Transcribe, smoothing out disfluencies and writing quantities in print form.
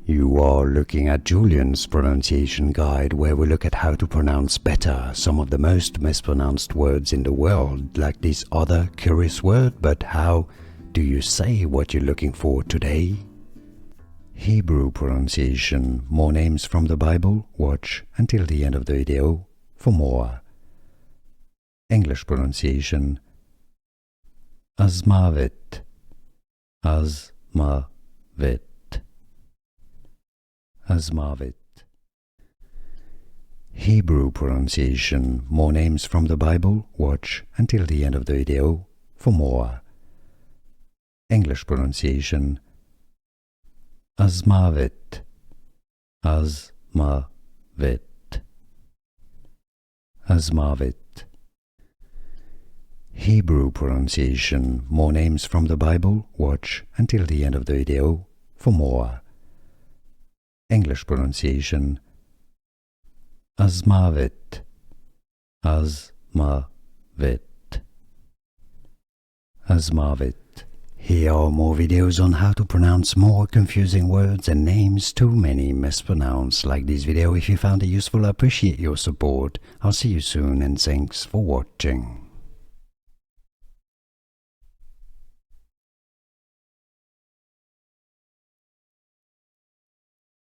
You are looking at Julian's pronunciation guide, where we look at how to pronounce better some of the most mispronounced words in the world, like this other curious word. But how do you say what you're looking for today? Hebrew pronunciation, more names from the Bible. Watch until the end of the video for more. English pronunciation, Azmaveth, Azmaveth, Azmaveth. Hebrew pronunciation, more names from the Bible. Watch until the end of the video for more. English pronunciation, Azmaveth, Azmaveth, Azmaveth. Hebrew pronunciation, more names from the Bible. Watch until the end of the video for more. English pronunciation, Azmaveth, Azmaveth, Azmaveth. Here are more videos on how to pronounce more confusing words and names too many mispronounced. Like this video if you found it useful. I appreciate your support. I'll see you soon and thanks for watching.